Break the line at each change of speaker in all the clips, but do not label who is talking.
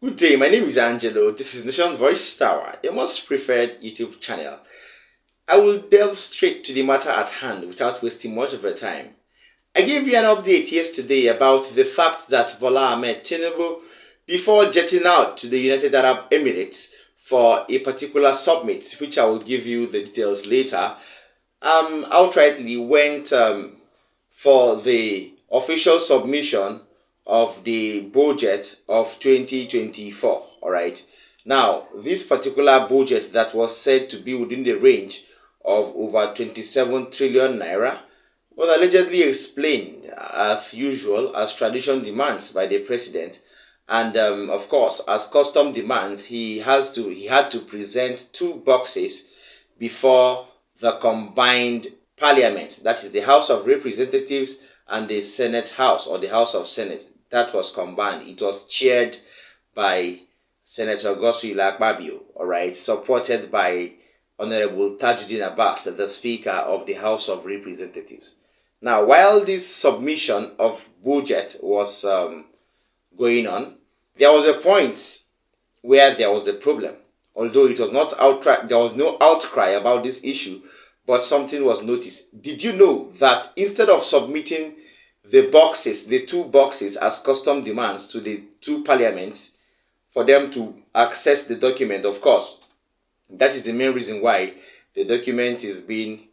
Good day, my name is Angelo. This is Nation's Voice Tower, your most preferred YouTube channel. I will delve straight to the matter at hand without wasting much of your time. I gave you an update yesterday about the fact that Bola Ahmed Tinubu, before jetting out to the United Arab Emirates for a particular summit, which I will give you the details later, outrightly went for the official submission of the budget of 2024. All right. Now, this particular budget that was said to be within the range of over 27 trillion naira was allegedly explained as usual, as tradition demands, by the president. And of course, as custom demands, he had to present two boxes before the combined parliament, that is the House of Representatives and the Senate House, or the House of Senate. That was combined. It was chaired by Senator Godswill Akpabio, all right, supported by Honorable Tajuddin Abbas, the Speaker of the House of Representatives. Now, while this submission of budget was going on, there was a point where there was a problem. Although it was not outright, there was no outcry about this issue, but something was noticed. Did you know that instead of submitting the boxes, the two boxes as custom demands to the two parliaments for them to access the document, of course, that is the main reason why the document is being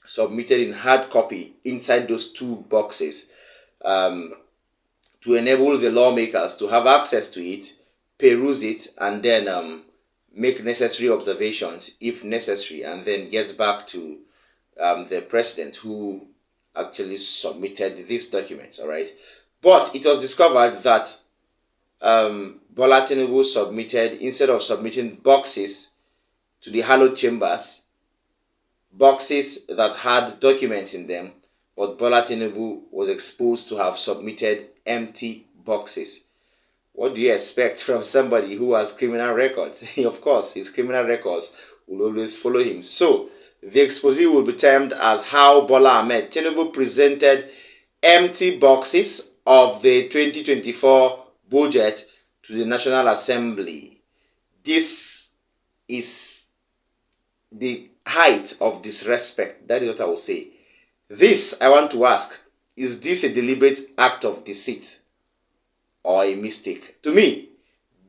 submitted in hard copy inside those two boxes, to enable the lawmakers to have access to it, peruse it, and then make necessary observations if necessary, and then get back to the president who actually submitted this document. All right, but it was discovered that Bola Tinubu submitted, instead of submitting boxes to the hallowed chambers, boxes that had documents in them, but Bola Tinubu was exposed to have submitted empty boxes. What do you expect from somebody who has criminal records? Of course, his criminal records will always follow him. So, the expose will be termed as how Bola Ahmed Tinubu presented empty boxes of the 2024 budget to the National Assembly. This is the height of disrespect. That is what I will say. This, I want to ask, is this a deliberate act of deceit or a mistake? To me,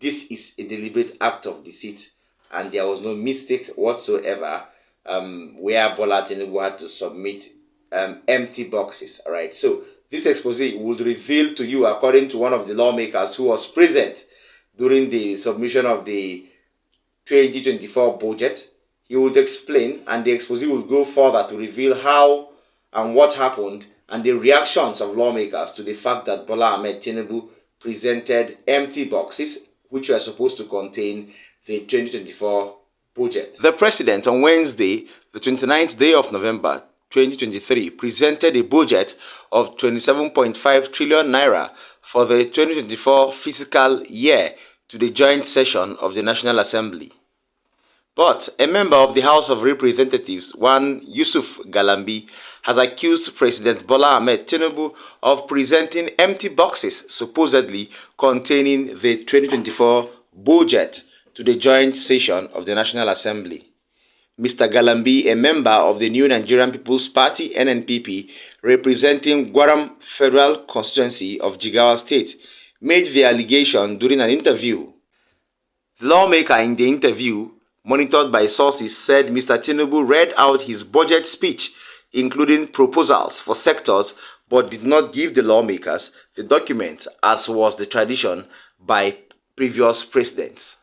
this is a deliberate act of deceit, and there was no mistake whatsoever where Bola Tinubu had to submit empty boxes. All right, so this expose would reveal to you, according to one of the lawmakers who was present during the submission of the 2024 budget, he would explain, and the expose will go further to reveal how and what happened and the reactions of lawmakers to the fact that Bola Ahmed Tinubu presented empty boxes which were supposed to contain the 2024 budget. The president on Wednesday, the 29th day of November 2023, presented a budget of 27.5 trillion naira for the 2024 fiscal year to the joint session of the National Assembly. But a member of the House of Representatives, one Yusuf Galambi, has accused President Bola Ahmed Tinubu of presenting empty boxes supposedly containing the 2024 budget to the joint session of the National Assembly. Mr. Galambi, a member of the New Nigerian People's Party (NNPP), representing Gwaram Federal Constituency of Jigawa State, made the allegation during an interview. The lawmaker in the interview, monitored by sources, said Mr. Tinubu read out his budget speech, including proposals for sectors, but did not give the lawmakers the document, as was the tradition by previous presidents.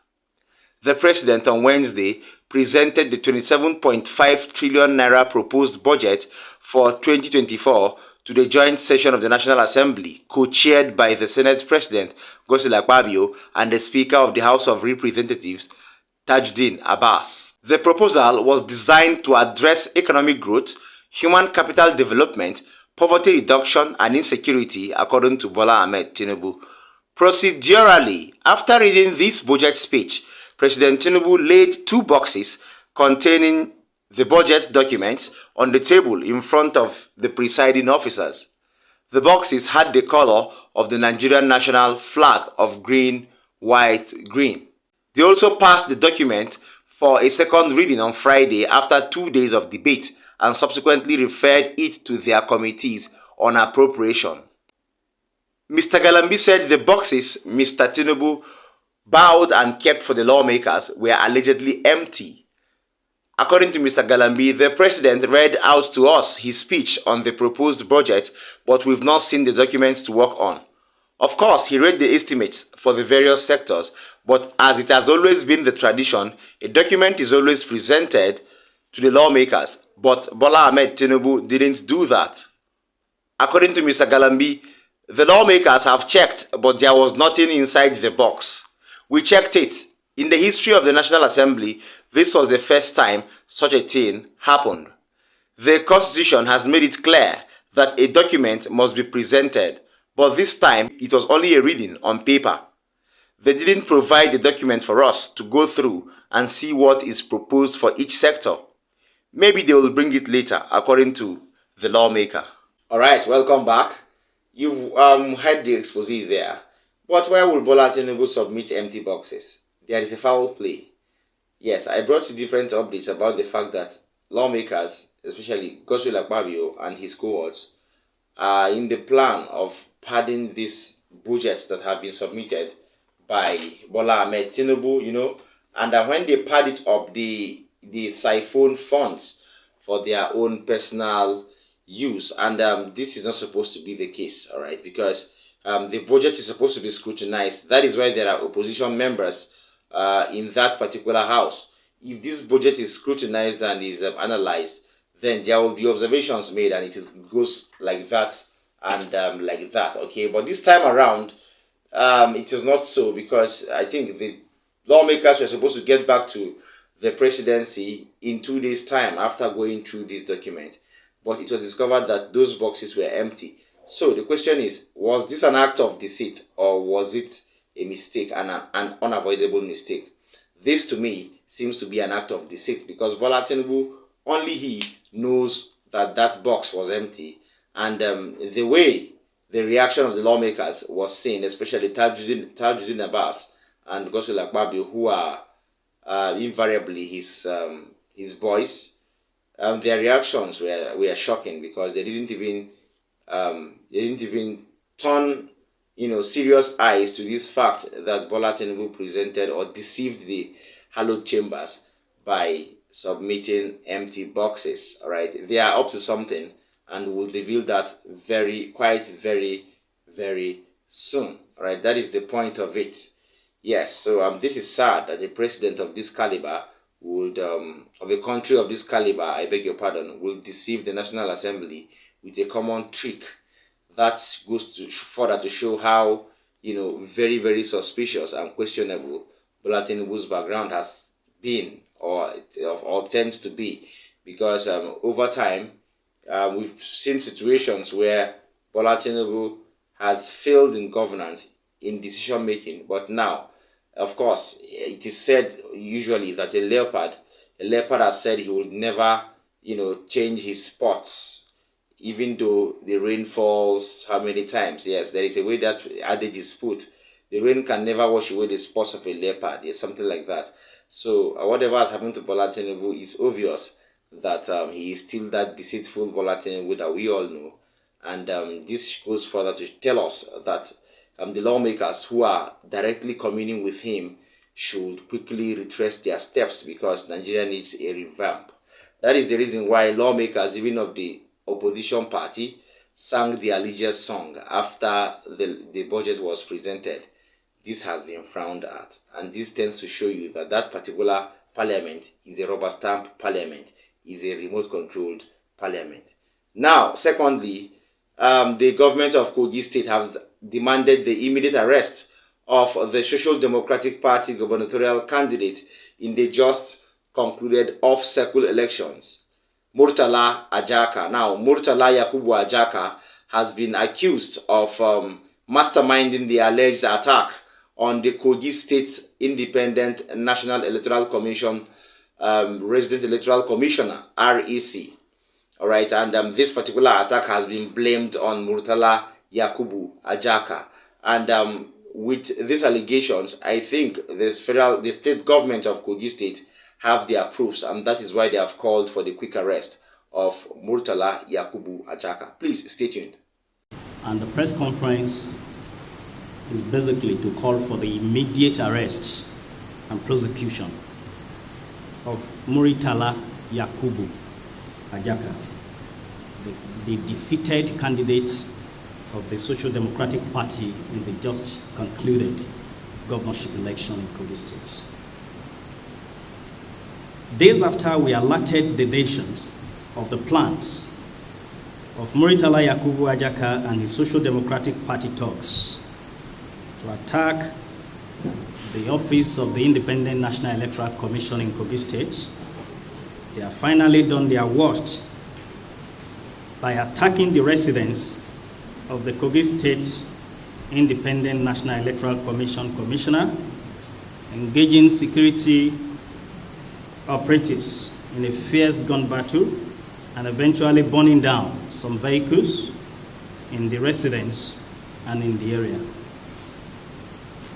The president on Wednesday presented the 27.5 trillion naira proposed budget for 2024 to the joint session of the National Assembly, co-chaired by the Senate President Godswill Akpabio and the Speaker of the House of Representatives, Tajuddin Abbas. The proposal was designed to address economic growth, human capital development, poverty reduction, and insecurity, according to Bola Ahmed Tinubu. Procedurally, after reading this budget speech, President Tinubu laid two boxes containing the budget documents on the table in front of the presiding officers. The boxes had the color of the Nigerian national flag of green, white, green. They also passed the document for a second reading on Friday after 2 days of debate and subsequently referred it to their committees on appropriation. Mr. Galambi said the boxes Mr. Tinubu bowed and kept for the lawmakers were allegedly empty. According to Mr. Galambi, the president read out to us his speech on the proposed budget, but we've not seen the documents to work on. Of course, he read the estimates for the various sectors, but as it has always been the tradition, a document is always presented to the lawmakers, but Bola Ahmed Tinubu didn't do that. According to Mr. Galambi, the lawmakers have checked, but there was nothing inside the box. We checked it. In the history of the National Assembly, this was the first time such a thing happened. The Constitution has made it clear that a document must be presented, but this time it was only a reading on paper. They didn't provide the document for us to go through and see what is proposed for each sector. Maybe they will bring it later, according to the lawmaker. Alright, welcome back. You've heard the expose there. But why would Bola Tinubu submit empty boxes? There is a foul play. Yes, I brought you different updates about the fact that lawmakers, especially Godswill Akpabio and his cohorts, are in the plan of padding these budgets that have been submitted by Bola Ahmed Tinubu, and that when they pad it up, they siphon funds for their own personal use, and this is not supposed to be the case, all right, because the budget is supposed to be scrutinized. That is why there are opposition members in that particular house. If this budget is scrutinized and is analyzed, then there will be observations made, and it goes like that and like that, okay? But this time around, it is not so, because I think the lawmakers were supposed to get back to the presidency in 2 days' time after going through this document. But it was discovered that those boxes were empty. So the question is, was this an act of deceit, or was it a mistake, and an unavoidable mistake? This to me seems to be an act of deceit, because Bola Tinubu, only he knows that that box was empty, and the way the reaction of the lawmakers was seen, especially Tajuddin Abbas and Godswill Akpabio, who are invariably his boys, their reactions were shocking, because they didn't even turn serious eyes to this fact that Bola Tinubu presented or deceived the hallowed chambers by submitting empty boxes. All right, they are up to something, and will reveal that quite very, very soon. All right, that is the point of it. Yes, so this is sad that a president of this caliber would, of a country of this caliber, I beg your pardon, will deceive the National Assembly with a common trick. That goes to further to show how, very, very suspicious and questionable Bola Tinubu's background has been, or tends to be, because over time, we've seen situations where Bola Tinubu has failed in governance, in decision making, but now, of course, it is said usually that a leopard has said he would never, change his spots, even though the rain falls how many times. Yes, there is a way that adage is put. The rain can never wash away the spots of a leopard. Yes, something like that. So whatever has happened to Bola Tinubu, is obvious that he is still that deceitful Bola Tinubu that we all know. And this goes further to tell us that the lawmakers who are directly communing with him should quickly retrace their steps, because Nigeria needs a revamp. That is the reason why lawmakers, even of the opposition party, sang the allegiance song after the budget was presented. This has been frowned at, and this tends to show you that that particular parliament is a rubber stamp parliament, is a remote controlled parliament. Now, secondly, the government of Kogi State has demanded the immediate arrest of the Social Democratic Party gubernatorial candidate in the just concluded off-cycle elections, Murtala Ajaka. Now, Murtala Yakubu Ajaka has been accused of masterminding the alleged attack on the Kogi State Independent National Electoral Commission, Resident Electoral Commissioner, REC. All right, and this particular attack has been blamed on Murtala Yakubu Ajaka. And with these allegations, I think the state government of Kogi State have their proofs, and that is why they have called for the quick arrest of Murtala Yakubu Ajaka. Please stay tuned.
And the press conference is basically to call for the immediate arrest and prosecution of Murtala Yakubu Ajaka, the defeated candidate of the Social Democratic Party in the just concluded governorship election in Kogi State. Days after we alerted the nation of the plans of Murtala Yakubu Ajaka and his Social Democratic Party thugs to attack the office of the Independent National Electoral Commission in Kogi State, they have finally done their worst by attacking the residence of the Kogi State Independent National Electoral Commission Commissioner, engaging security operatives in a fierce gun battle, and eventually burning down some vehicles in the residence and in the area.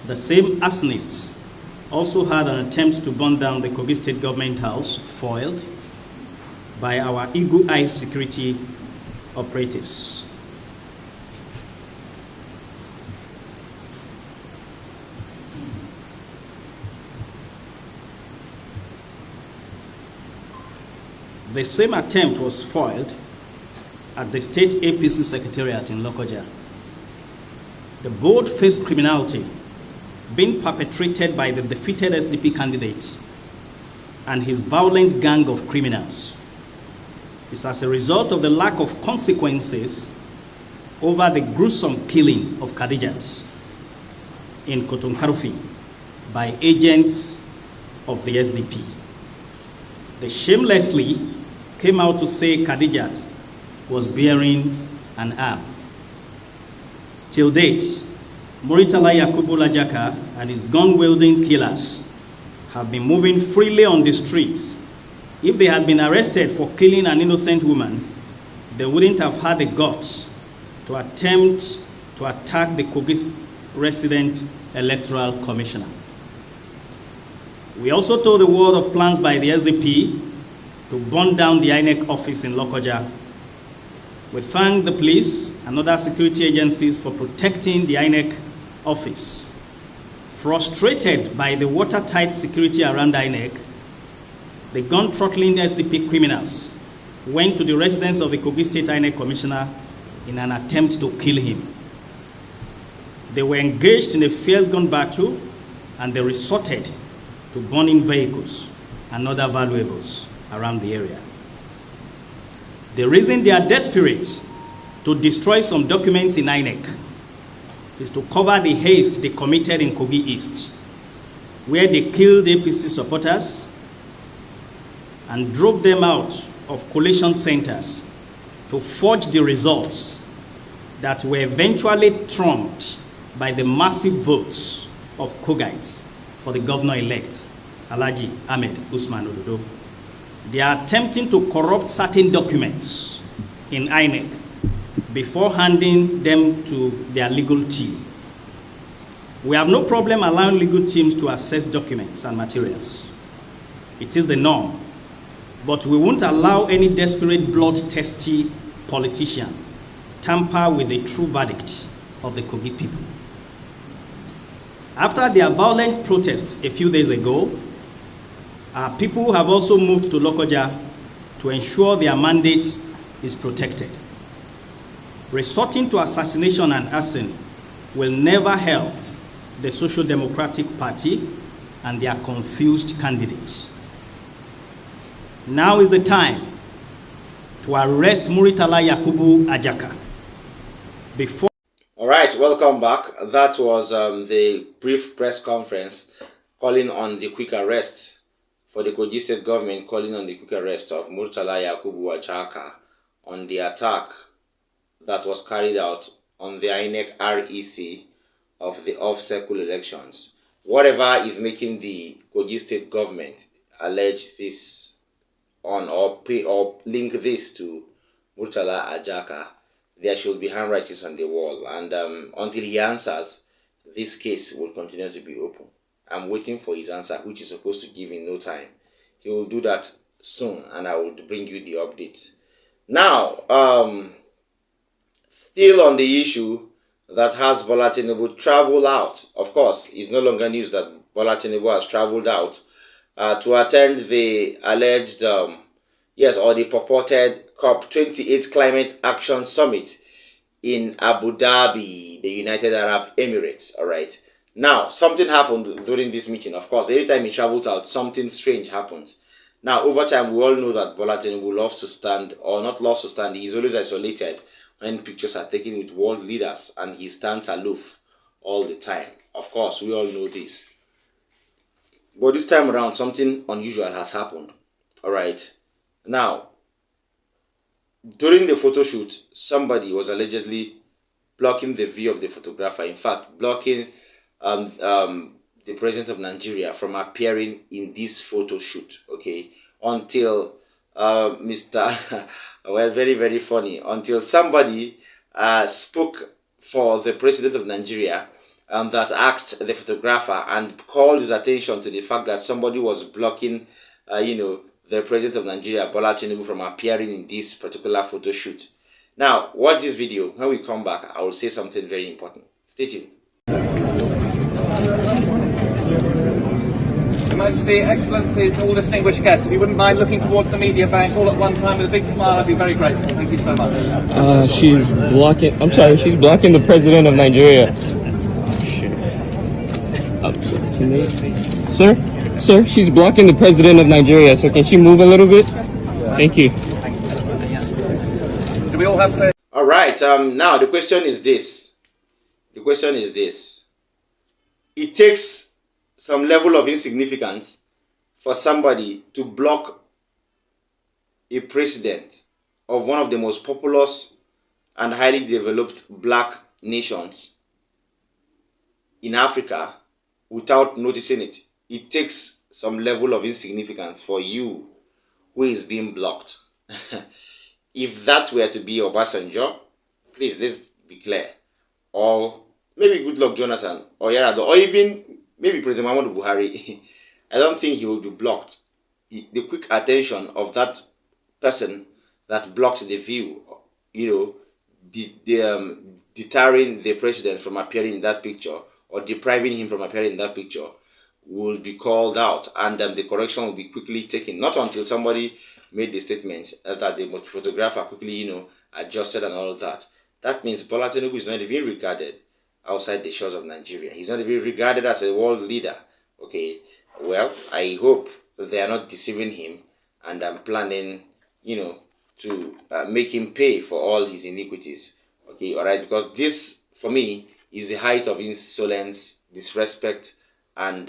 The same arsonists also had an attempt to burn down the Kogi State Government House, foiled by our eagle eye security operatives. The same attempt was foiled at the State APC Secretariat in Lokoja. The bold-faced criminality being perpetrated by the defeated SDP candidate and his violent gang of criminals is as a result of the lack of consequences over the gruesome killing of Khadijat in Kotonkarufi by agents of the SDP. They shamelessly came out to say Khadijat was bearing an arm. Till date, Murtala Yakubu Ajaka and his gun-wielding killers have been moving freely on the streets. If they had been arrested for killing an innocent woman, they wouldn't have had the guts to attempt to attack the Kogi resident electoral commissioner. We also told the world of plans by the SDP to burn down the INEC office in Lokoja. We thank the police and other security agencies for protecting the INEC office. Frustrated by the watertight security around INEC, the gun-throttling SDP criminals went to the residence of the Kogi State INEC commissioner in an attempt to kill him. They were engaged in a fierce gun battle, and they resorted to burning vehicles and other valuables around the area. The reason they are desperate to destroy some documents in INEC is to cover the haste they committed in Kogi East, where they killed APC supporters and drove them out of collation centers to forge the results that were eventually trumped by the massive votes of Kogites for the governor-elect, Alhaji Ahmed Usman Ododo. They are attempting to corrupt certain documents in INEC before handing them to their legal team. We have no problem allowing legal teams to assess documents and materials. It is the norm, but we won't allow any desperate, bloodthirsty politician tamper with the true verdict of the Kogi people. After their violent protests a few days ago, our people have also moved to Lokoja to ensure their mandate is protected. Resorting to assassination and arson will never help the Social Democratic Party and their confused candidates. Now is the time to arrest Murtala Yakubu Ajaka.
All right, welcome back. That was the brief press conference calling on the quick arrest for the Kogi State government, calling on the quick arrest of Murtala Yakubu Ajaka on the attack that was carried out on the INEC REC of the off-cycle elections. Whatever is making the Kogi State government allege this on or link this to Murtala Ajaka, there should be handwritings on the wall. And until he answers, this case will continue to be open. I'm waiting for his answer, which is supposed to give in no time. He will do that soon, and I will bring you the updates. Now, still on the issue that has Bola Tinubu travel out. Of course, it's no longer news that Bola Tinubu has traveled out to attend the alleged, or the purported COP28 Climate Action Summit in Abu Dhabi, the United Arab Emirates. All right. Now, something happened during this meeting. Of course, anytime he travels out, something strange happens. Now, over time, we all know that Bola Tinubu loves to stand, or not loves to stand, he's always isolated when pictures are taken with world leaders, and he stands aloof all the time. Of course, we all know this. But this time around, something unusual has happened. All right. Now, during the photo shoot, somebody was allegedly blocking the view of the photographer. In fact, blocking the president of Nigeria from appearing in this photo shoot. Okay, until Mr. well, very, very funny. Until somebody spoke for the president of Nigeria that asked the photographer and called his attention to the fact that somebody was blocking, the president of Nigeria, Bola Tinubu, from appearing in this particular photo shoot. Now, watch this video. When we come back, I will say something very important. Stay tuned.
Your Majesty, Excellencies, all distinguished guests, if you wouldn't mind looking towards the media bank all at one time with a big smile, I'd be very grateful. Thank you so much.
She's blocking. I'm sorry, she's blocking the president of Nigeria. Sir, she's blocking the president of Nigeria. So can she move a little bit? Thank you.
Do we all have to?
All right. Now the question is this. It takes some level of insignificance for somebody to block a president of one of the most populous and highly developed black nations in Africa without noticing it. It takes some level of insignificance for you who is being blocked. If that were to be Obasanjo, please, let's be clear. Or maybe Goodluck Jonathan, or Yar'Adua, or even maybe President Muhammadu Buhari, I don't think he will be blocked. The quick attention of that person that blocks the view, deterring the president from appearing in that picture, or depriving him from appearing in that picture, will be called out, and the correction will be quickly taken. Not until somebody made the statement that the photographer quickly, adjusted and all of that. That means Bola Tinubu is not even regarded outside the shores of Nigeria. He's not even regarded as a world leader. Okay, well, I hope they are not deceiving him, and I'm planning, to make him pay for all his iniquities. Okay, all right, because this, for me, is the height of insolence, disrespect, and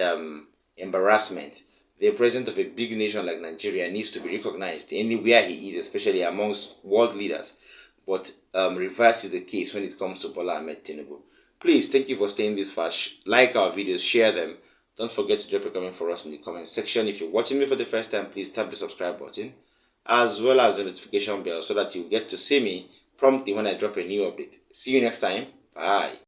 embarrassment. The president of a big nation like Nigeria needs to be recognized anywhere he is, especially amongst world leaders. But reverse is the case when it comes to Bola Ahmed Tinubu. Please, thank you for staying this far. Like our videos, share them. Don't forget to drop a comment for us in the comment section. If you're watching me for the first time, please tap the subscribe button, as well as the notification bell, so that you get to see me promptly when I drop a new update. See you next time. Bye.